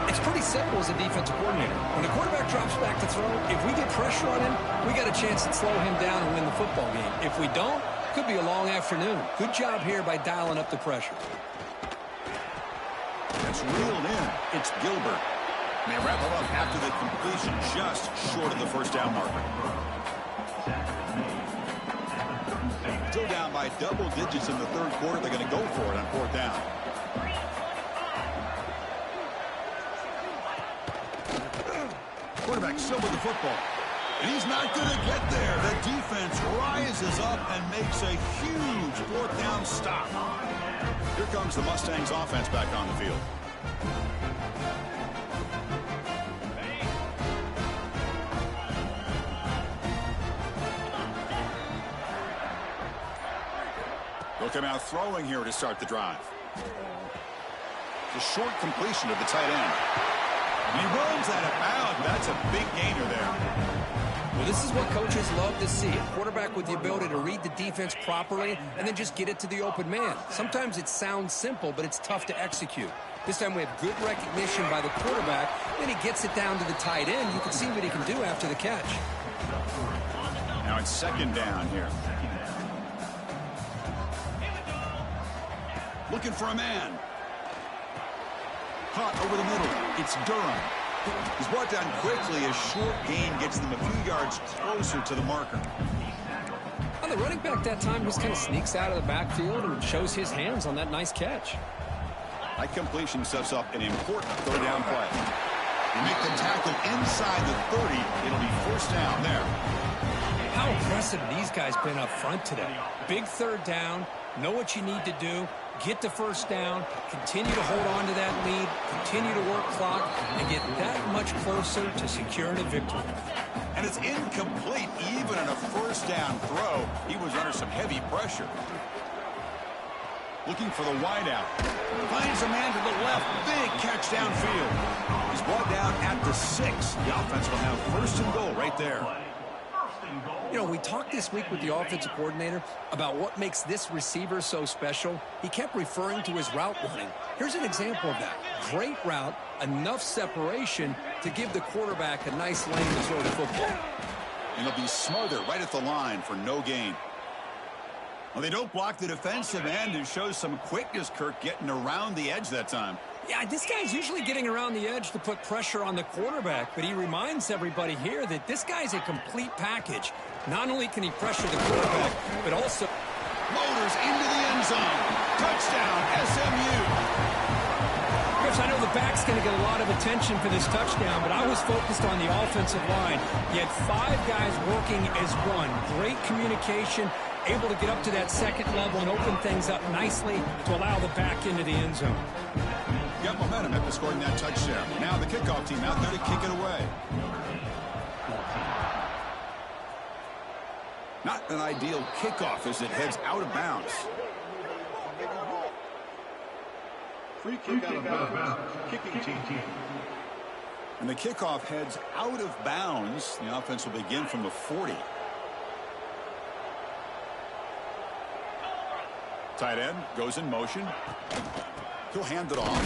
Speaker 2: It's pretty simple as a defensive coordinator. When the quarterback drops back to throw, if we get pressure on him, we got a chance to slow him down and win the football game. If we don't, could be a long afternoon. Good job here by dialing up the pressure.
Speaker 1: That's reeled in. It's Gilbert. And they wrap it up after the completion, just short of the 1st down marker. Still down by double digits in the 3rd quarter. They're going to go for it on 4th down. Quarterback still with the football. And he's not going to get there. The defense rises up and makes a huge 4th down stop. Here comes the Mustangs offense back on the field. They'll come out throwing here to start the drive. It's a short completion to the tight end. And he runs out of bounds. That's a big gainer there.
Speaker 2: Well, this is what coaches love to see. A quarterback with the ability to read the defense properly and then just get it to the open man. Sometimes it sounds simple, but it's tough to execute. This time we have good recognition by the quarterback. Then he gets it down to the tight end. You can see what he can do after the catch.
Speaker 1: Now it's 2nd down here. Looking for a man. Caught over the middle. It's Durham. He's brought down quickly. A short gain gets them a few yards closer to the marker.
Speaker 2: Well, the running back that time just kind of sneaks out of the backfield and shows his hands on that nice catch.
Speaker 1: That completion sets up an important 3rd down play. They make the tackle inside the 30. It'll be 1st down there.
Speaker 2: How impressive these guys been up front today. Big 3rd down. Know what you need to do. Get the 1st down, continue to hold on to that lead, continue to work clock, and get that much closer to securing a victory.
Speaker 1: And it's incomplete even in a 1st down throw. He was under some heavy pressure. Looking for the wideout. Finds a man to the left. Big catch downfield. He's brought down at the 6. The offense will have 1st and goal right there.
Speaker 2: You know, we talked this week with the offensive coordinator about what makes this receiver so special. He kept referring to his route running. Here's an example of that. Great route, enough separation to give the quarterback a nice lane to throw the football.
Speaker 1: And he'll be smothered right at the line for no gain. Well, they don't block the defensive end and shows some quickness, Kirk, getting around the edge that time.
Speaker 2: Yeah, this guy's usually getting around the edge to put pressure on the quarterback, but he reminds everybody here that this guy's a complete package. Not only can he pressure the quarterback, but also
Speaker 1: Motors into the end zone. Touchdown, SMU.
Speaker 2: Chris, I know the back's going to get a lot of attention for this touchdown, but I was focused on the offensive line. You had 5 guys working as one. Great communication, able to get up to that second level and open things up nicely to allow the back into the end zone.
Speaker 1: Got momentum after scoring that touchdown. Now the kickoff team out there to kick it away. Not an ideal kickoff as it heads out of bounds.
Speaker 3: Free kick out of bounds. Kicking team.
Speaker 1: And the kickoff heads out of bounds. The offense will begin from the 40. Tight end goes in motion. He'll hand it off.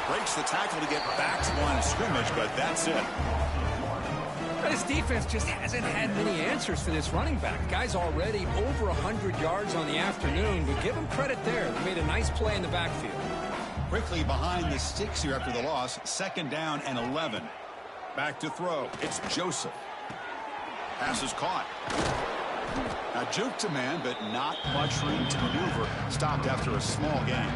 Speaker 1: Breaks the tackle to get back to the line of scrimmage, but that's it.
Speaker 2: This defense just hasn't had many answers for this running back. Guy's already over 100 yards on the afternoon, but give him credit there. They made a nice play in the backfield.
Speaker 1: Quickly behind the sticks here after the loss. 2nd down and 11. Back to throw. It's Joseph. Pass is caught. Now juke to man, but not much room to maneuver. Stopped after a small gain.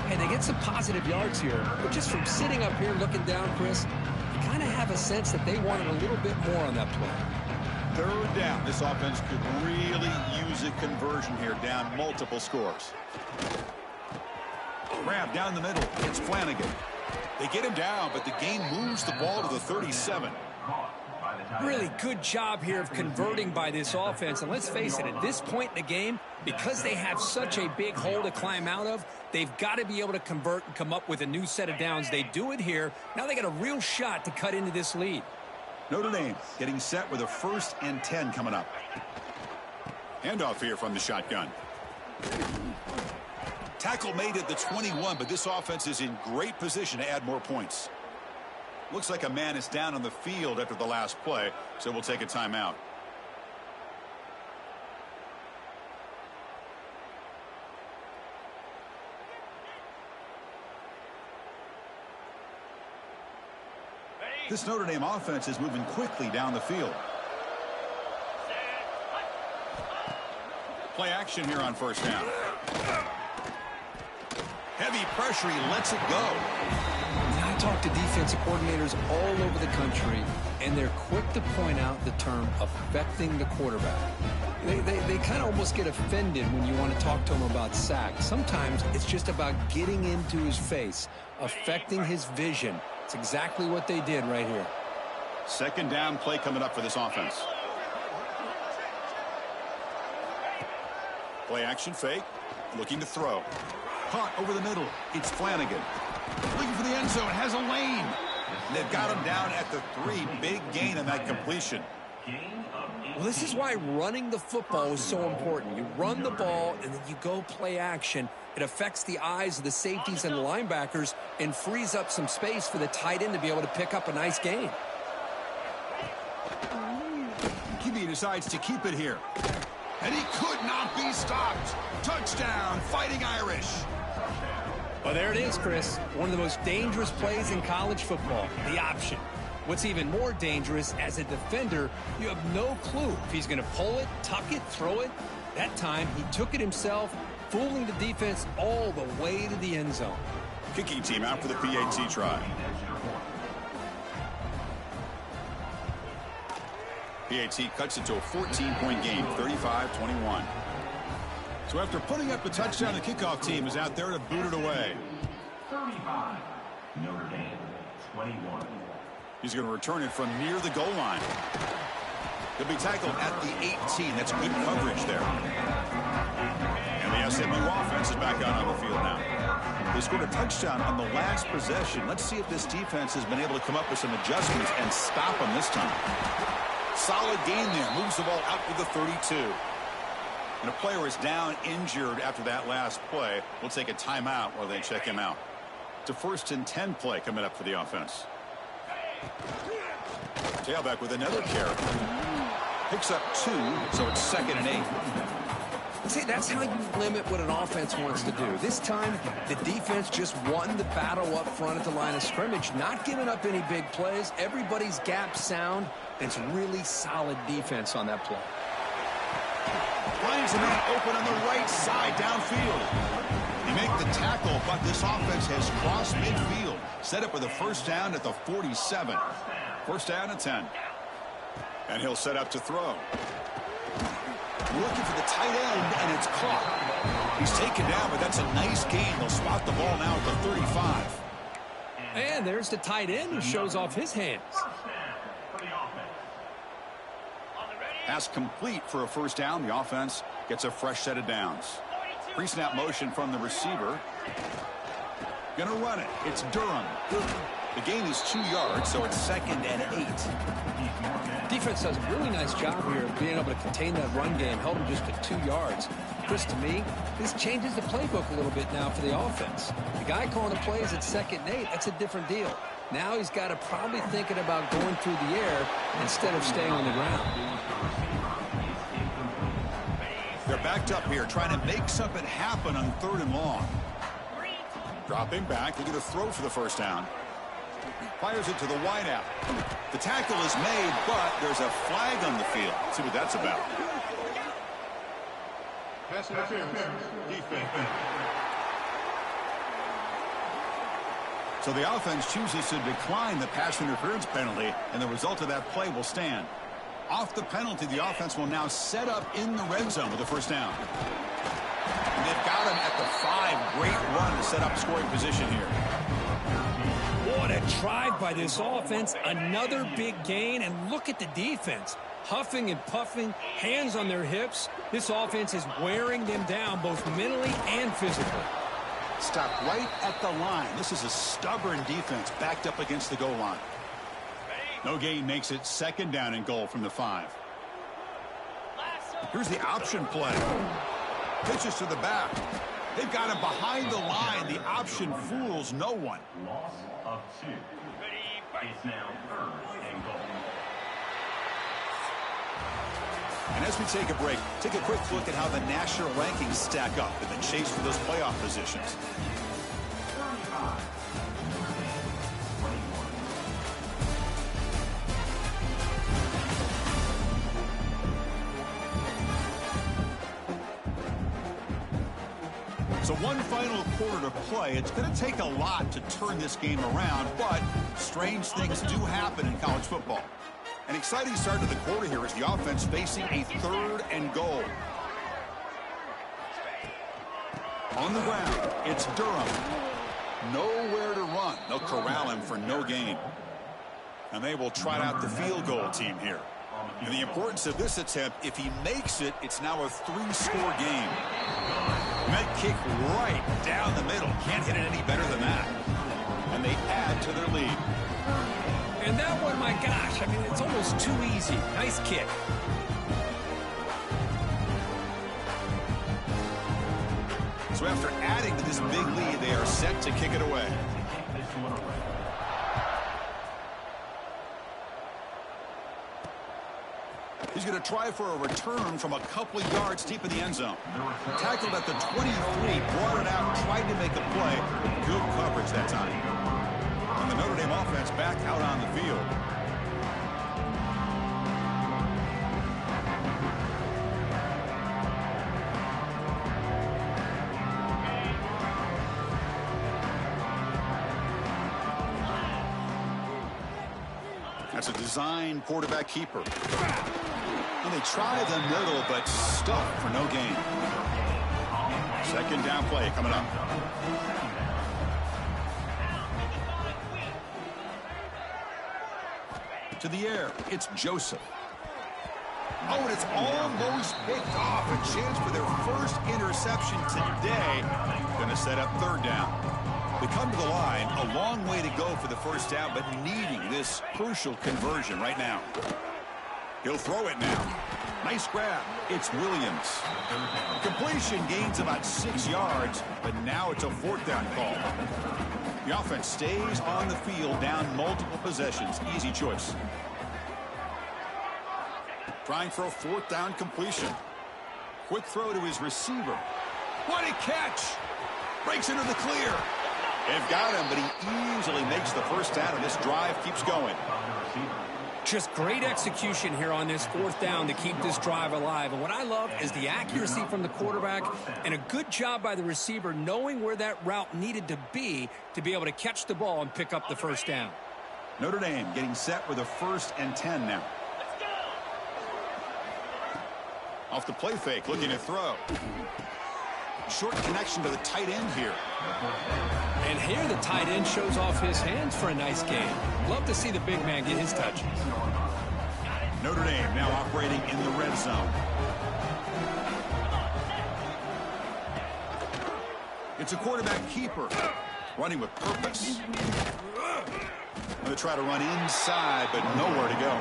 Speaker 2: Hey, they get some positive yards here, but just from sitting up here looking down, Chris, you kind of have a sense that they wanted a little bit more on that play.
Speaker 1: 3rd down. This offense could really use a conversion here, down multiple scores. Grab down the middle. It's Flanagan. They get him down, but the gain moves the ball to the 37.
Speaker 2: Really good job here of converting by this offense. And let's face it, at this point in the game, because they have such a big hole to climb out of, they've got to be able to convert and come up with a new set of downs. They do it here. Now they got a real shot to cut into this lead.
Speaker 1: Notre Dame getting set with a 1st and 10 coming up. Handoff here from the shotgun. Tackle made at the 21, but this offense is in great position to add more points. Looks like a man is down on the field after the last play, so we'll take a timeout. This Notre Dame offense is moving quickly down the field. Play action here on 1st down. Heavy pressure, he lets it go.
Speaker 2: I talk to defensive coordinators all over the country, and they're quick to point out the term affecting the quarterback. They kind of almost get offended when you want to talk to them about sacks. Sometimes it's just about getting into his face, affecting his vision. It's exactly what they did right here.
Speaker 1: 2nd down play coming up for this offense. Play action fake. Looking to throw. Caught over the middle. It's Flanagan. Looking for the end zone. Has a lane. They've got him down at the 3. Big gain on that completion.
Speaker 2: Well, this is why running the football is so important. You run the ball, and then you go play action. It affects the eyes of the safeties and the linebackers and frees up some space for the tight end to be able to pick up a nice gain.
Speaker 1: QB decides to keep it here. And he could not be stopped. Touchdown, Fighting Irish.
Speaker 2: Well, there it is, Chris. One of the most dangerous plays in college football, the option. What's even more dangerous, as a defender, you have no clue if he's going to pull it, tuck it, throw it. That time, he took it himself, fooling the defense all the way to the end zone.
Speaker 1: Kicking team out for the PAT try. PAT cuts it to a 14-point game, 35-21. So after putting up the touchdown, the kickoff team is out there to boot it away.
Speaker 3: 35. Notre Dame, 21.
Speaker 1: He's going to return it from near the goal line. He'll be tackled at the 18. That's good coverage there. And the SMU offense is back out on the field now. They scored a touchdown on the last possession. Let's see if this defense has been able to come up with some adjustments and stop them this time. Solid gain there. Moves the ball out to the 32. And a player is down injured after that last play. We'll take a timeout while they check him out. It's a 1st and 10 play coming up for the offense. Tailback with another carry. Picks up 2, so it's 2nd and 8.
Speaker 2: See, that's how you limit what an offense wants to do. This time, the defense just won the battle up front at the line of scrimmage, not giving up any big plays. Everybody's gap sound. It's really solid defense on that play.
Speaker 1: Finds a man open on the right side downfield. They make the tackle, but this offense has crossed midfield. Set up with a first down at the 47. First down and 10. And he'll set up to throw. Looking for the tight end, and it's caught. He's taken down, but that's a nice gain. They'll spot the ball now at the 35.
Speaker 2: And there's the tight end who shows off his hands.
Speaker 1: Pass complete for a first down. The offense gets a fresh set of downs. Pre-snap motion from the receiver. Gonna run it. It's Durham. The gain is 2 yards, so it's 2nd and 8.
Speaker 2: Defense does a really nice job here of being able to contain that run game, held him just to 2 yards. Chris, to me, this changes the playbook a little bit now for the offense. The guy calling the plays at 2nd and 8, that's a different deal. Now he's got to probably thinking about going through the air instead of staying on the ground.
Speaker 1: They're backed up here, trying to make something happen on 3rd and long. Dropping back, they're going to throw for the first down. Fires it to the wideout. The tackle is made, but there's a flag on the field. Let's see what that's about.
Speaker 3: Pass interference. Defense.
Speaker 1: So the offense chooses to decline the pass interference penalty, and the result of that play will stand. Off the penalty, the offense will now set up in the red zone with the first down. And they've got him at the 5. Great run to set up scoring position here.
Speaker 2: What a drive by this offense. Another big gain, and look at the defense. Huffing and puffing, hands on their hips. This offense is wearing them down both mentally and physically.
Speaker 1: Stop right at the line. This is a stubborn defense backed up against the goal line. No gain makes it 2nd down and goal from the 5. Here's the option play. Pitches to the back. They've got him behind the line. The option fools no one.
Speaker 5: Loss of 2. It's now 3rd and goal.
Speaker 1: And as we take a break, take a quick look at how the national rankings stack up in the chase for those playoff positions. So one final quarter to play. It's going to take a lot to turn this game around, but strange things do happen in college football. An exciting start to the quarter here as the offense facing a 3rd and goal. On the ground, it's Durham. Nowhere to run. They'll corral him for no gain. And they will trot out the field goal team here. And the importance of this attempt, if he makes it, it's now a 3-score game. That kick right down the middle. Can't hit it any better than that. And they add to their lead.
Speaker 2: And that one, my gosh, I mean, it's almost too easy. Nice kick.
Speaker 1: So after adding to this big lead, they are set to kick it away. He's going to try for a return from a couple of yards deep in the end zone. Tackled at the 23, brought it out, tried to make a play. Good coverage that time. And the Notre Dame offense back out on the field. That's a design quarterback keeper. And they try the middle, but stuffed for no gain. 2nd down play coming up. To the air, it's Joseph. Oh, and it's almost picked off. A chance for their first interception today. Going to set up 3rd down. They come to the line, a long way to go for the first down, but needing this crucial conversion right now. He'll throw it now. Nice grab. It's Williams. Completion gains about 6 yards, but now it's a 4th down call. The offense stays on the field, down multiple possessions. Easy choice. Trying for a fourth down completion. Quick throw to his receiver. What a catch! Breaks into the clear. They've got him, but he easily makes the first down, and this drive keeps going.
Speaker 2: Just great execution here on this fourth down to keep this drive alive. And what I love is the accuracy from the quarterback and a good job by the receiver knowing where that route needed to be able to catch the ball and pick up the first down.
Speaker 1: Notre Dame getting set with a 1st and 10 now. Off the play fake, looking to throw. Short connection to the tight end here.
Speaker 2: And here the tight end shows off his hands for a nice game. Love to see the big man get his touches.
Speaker 1: Notre Dame now operating in the red zone. It's a quarterback keeper. Running with purpose. Going to try to run inside, but nowhere to go.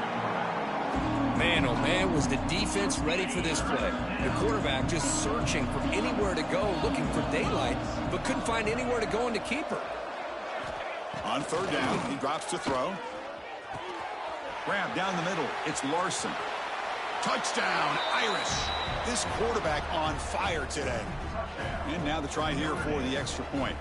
Speaker 2: Man, oh man, was the defense ready for this play. The quarterback just searching for anywhere to go, looking for daylight, but couldn't find anywhere to go in the keeper.
Speaker 1: On 3rd down, he drops to throw. Grab down the middle. It's Larson. Touchdown, Irish. This quarterback on fire today. And now the try here for the extra point.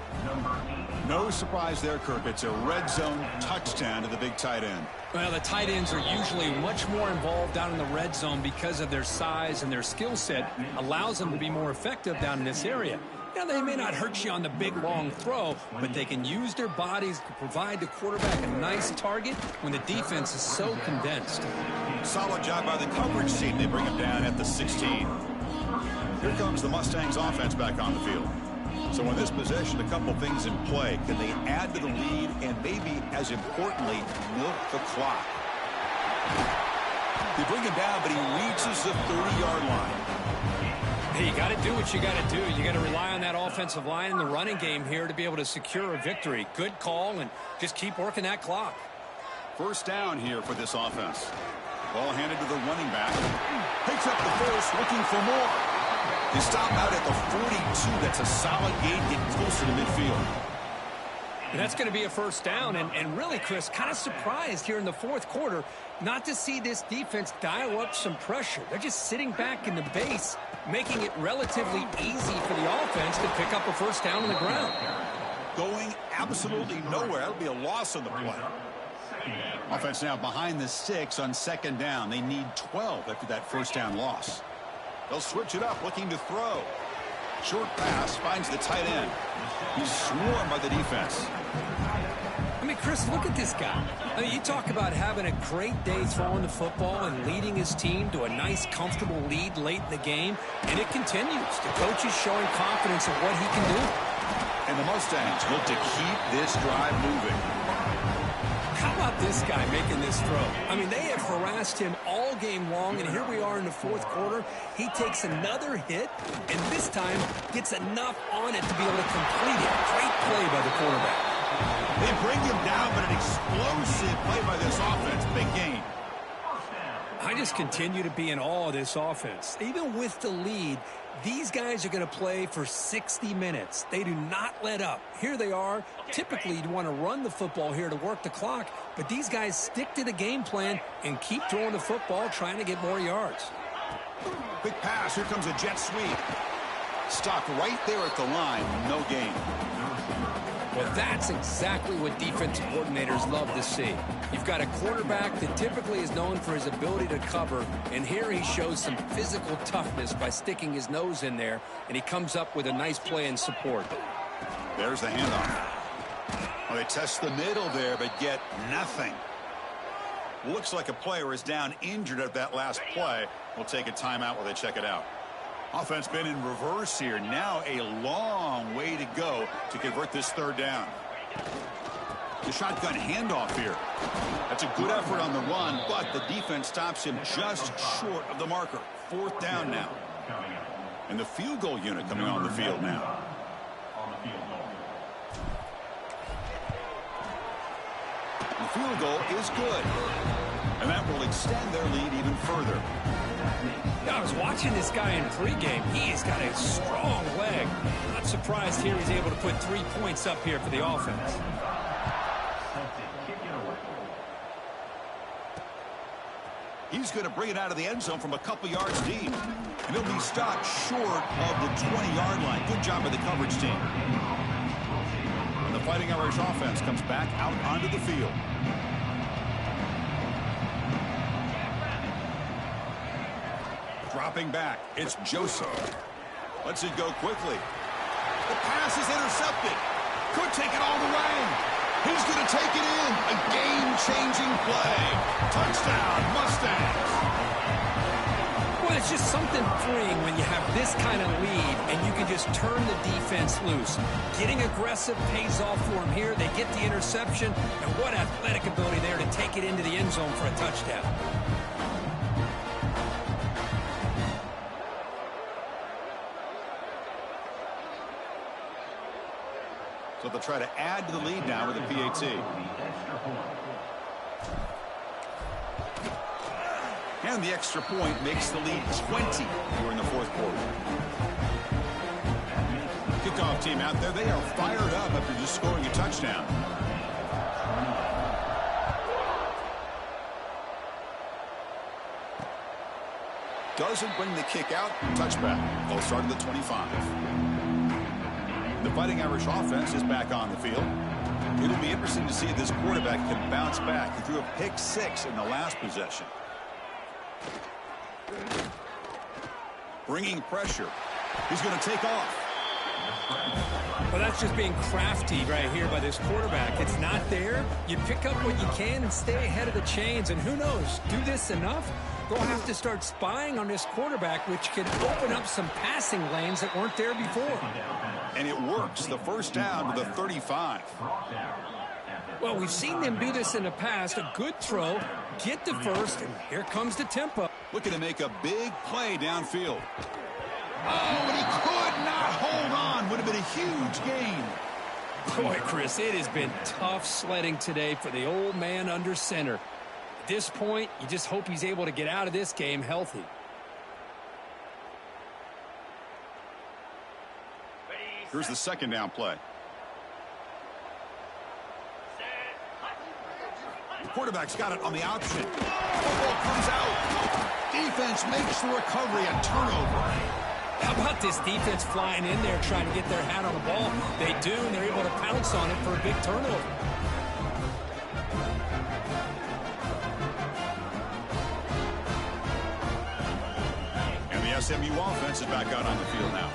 Speaker 1: No surprise there, Kirk. It's a red zone touchdown to the big tight end.
Speaker 2: Well, the tight ends are usually much more involved down in the red zone because of their size and their skill set allows them to be more effective down in this area. Now, they may not hurt you on the big, long throw, but they can use their bodies to provide the quarterback a nice target when the defense is so condensed.
Speaker 1: Solid job by the coverage team. They bring him down at the 16. Here comes the Mustangs offense back on the field. So in this possession, a couple things in play. Can they add to the lead and maybe, as importantly, milk the clock? They bring him down, but he reaches the 30-yard line.
Speaker 2: Hey, you got to do what you got to do. You got to rely on that offensive line in the running game here to be able to secure a victory. Good call, and just keep working that clock.
Speaker 1: First down here for this offense. Ball handed to the running back. Picks up the first, looking for more. They stop out at the 42. That's a solid gain, getting closer to midfield.
Speaker 2: And that's going to be a first down. And really, Chris, kind of surprised here in the fourth quarter not to see this defense dial up some pressure. They're just sitting back in the base, making it relatively easy for the offense to pick up a first down on the ground.
Speaker 1: Going absolutely nowhere. That'll be a loss on the play. Offense now behind the 6 on 2nd down. They need 12 after that first down loss. They'll switch it up, looking to throw. Short pass finds the tight end. He's swarmed by the defense.
Speaker 2: I mean, Chris, look at this guy. I mean, you talk about having a great day throwing the football and leading his team to a nice, comfortable lead late in the game, and it continues. The coach is showing confidence in what he can do.
Speaker 1: And the Mustangs look to keep this drive moving.
Speaker 2: How about this guy making this throw? I mean, they have harassed him all game long, and here we are in the fourth quarter. He takes another hit, and this time gets enough on it to be able to complete it. Great play by the quarterback.
Speaker 1: They bring him down, but an explosive play by this offense. Big gain.
Speaker 2: I just continue to be in awe of this offense. Even with the lead, these guys are going to play for 60 minutes. They do not let up. Here they are. Typically, you'd want to run the football here to work the clock, but these guys stick to the game plan and keep throwing the football, trying to get more yards.
Speaker 1: Quick pass. Here comes a jet sweep. Stopped right there at the line. No gain.
Speaker 2: Well, that's exactly what defensive coordinators love to see. You've got a quarterback that typically is known for his ability to cover, and here he shows some physical toughness by sticking his nose in there, and he comes up with a nice play in support.
Speaker 1: There's the handoff. Well, they test the middle there, but get nothing. Looks like a player is down injured at that last play. We'll take a timeout while they check it out. Offense been in reverse here. Now a long way to go to convert this third down. The shotgun handoff here. That's a good effort on the run, but the defense stops him just short of the marker. Fourth down now. And the field goal unit coming on the field now. The field goal is good. And that will extend their lead even further.
Speaker 2: Yeah, I was watching this guy in pregame. He has got a strong leg. Not surprised here he's able to put 3 points up here for the offense.
Speaker 1: He's going to bring it out of the end zone from a couple yards deep. And he'll be stopped short of the 20-yard line. Good job by the coverage team. And the Fighting Irish offense comes back out onto the field. Dropping back, it's Joseph. Lets it go quickly. The pass is intercepted. Could take it all the way. He's going to take it in. A game-changing play. Touchdown, Mustangs.
Speaker 2: Well, it's just something freeing when you have this kind of lead and you can just turn the defense loose. Getting aggressive pays off for them here. They get the interception, and what athletic ability there to take it into the end zone for a touchdown.
Speaker 1: So they'll try to add to the lead now with a PAT. And the extra point makes the lead 20 here in the fourth quarter. Kickoff team out there, they are fired up after just scoring a touchdown. Doesn't bring the kick out. Touchback. They'll start at the 25. The Fighting Irish offense is back on the field. It'll be interesting to see if this quarterback can bounce back. He threw a pick 6 in the last possession. Bringing pressure. He's going to take off.
Speaker 2: Well, that's just being crafty right here by this quarterback. It's not there. You pick up what you can and stay ahead of the chains. And who knows, do this enough, they'll have to start spying on this quarterback, which can open up some passing lanes that weren't there before.
Speaker 1: And it works. The first down to the 35.
Speaker 2: Well, we've seen them do this in the past. A good throw, get the first, and here comes the tempo.
Speaker 1: Looking to make a big play downfield. Oh, and he could not hold on. Would have been a huge gain.
Speaker 2: Boy, Chris, it has been tough sledding today for the old man under center. At this point, you just hope he's able to get out of this game healthy.
Speaker 1: Here's the second down play. The quarterback's got it on the option. Football comes out. Defense makes the recovery, a turnover.
Speaker 2: How about this defense flying in there trying to get their hat on the ball? They do, and they're able to pounce on it for a big turnover.
Speaker 1: And the SMU offense is back out on the field now.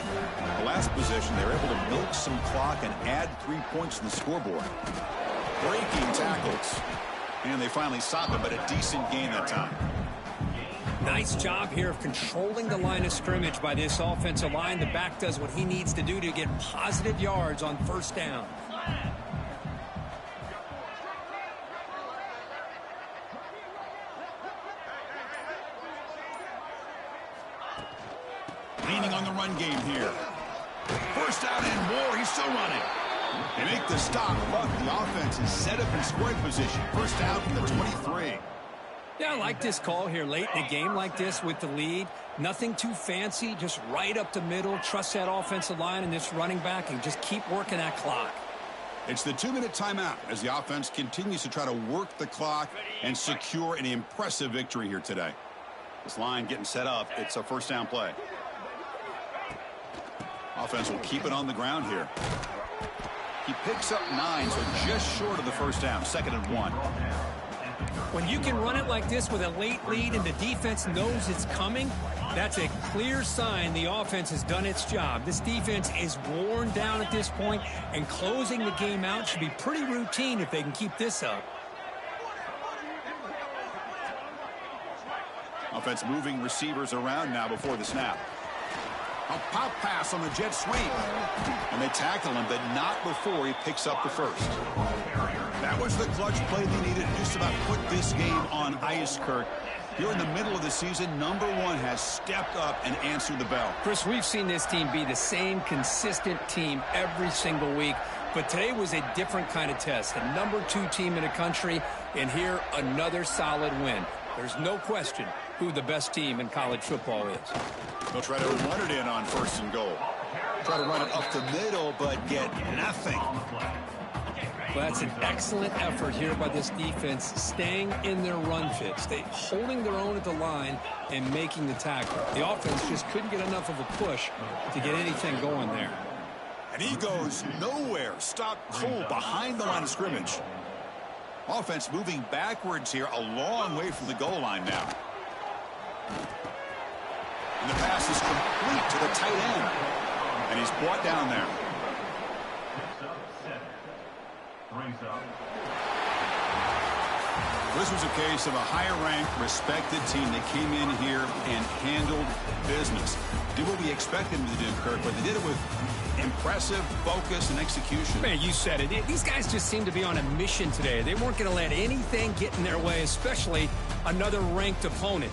Speaker 1: The last possession, they were able to milk some clock and add 3 points to the scoreboard. Breaking tackles. And they finally stop it, but a decent gain that time.
Speaker 2: Nice job here of controlling the line of scrimmage by this offensive line. The back does what he needs to do to get positive yards on first down.
Speaker 1: Leaning on the run game here. First down and more. He's still running. They make the stop, but the offense is set up in scoring position. First down from the 23.
Speaker 2: Yeah, I like this call here late in a game like this with the lead. Nothing too fancy, just right up the middle. Trust that offensive line and this running back and just keep working that clock.
Speaker 1: It's the 2-minute timeout as the offense continues to try to work the clock and secure an impressive victory here today. This line getting set up. It's a first down play. Offense will keep it on the ground here. He picks up 9, so just short of the first down. 2nd and 1.
Speaker 2: When you can run it like this with a late lead and the defense knows it's coming, that's a clear sign the offense has done its job. This defense is worn down at this point, and closing the game out should be pretty routine if they can keep this up.
Speaker 1: Offense moving receivers around now before the snap. A pop pass on the jet sweep. And they tackle him, but not before he picks up the first. That was the clutch play they needed to just about put this game on ice, Kirk. Here in the middle of the season, #1 has stepped up and answered the bell.
Speaker 2: Chris, we've seen this team be the same consistent team every single week, but today was a different kind of test. The #2 team in the country, and here another solid win. There's no question who the best team in college football is.
Speaker 1: They'll try to run it in on 1st and goal. Try to run it up the middle, but get nothing.
Speaker 2: Well, that's an excellent effort here by this defense, staying in their run fit, holding their own at the line and making the tackle. The offense just couldn't get enough of a push to get anything going there.
Speaker 1: And he goes nowhere. Stopped cold behind the line of scrimmage. Offense moving backwards here, a long way from the goal line now. And the pass is complete to the tight end. And he's brought down there. This was a case of a higher-ranked, respected team that came in here and handled business. Did what we expected them to do, Kirk, but they did it with impressive focus and execution.
Speaker 2: Man, you said it. These guys just seem to be on a mission today. They weren't going to let anything get in their way, especially another ranked opponent.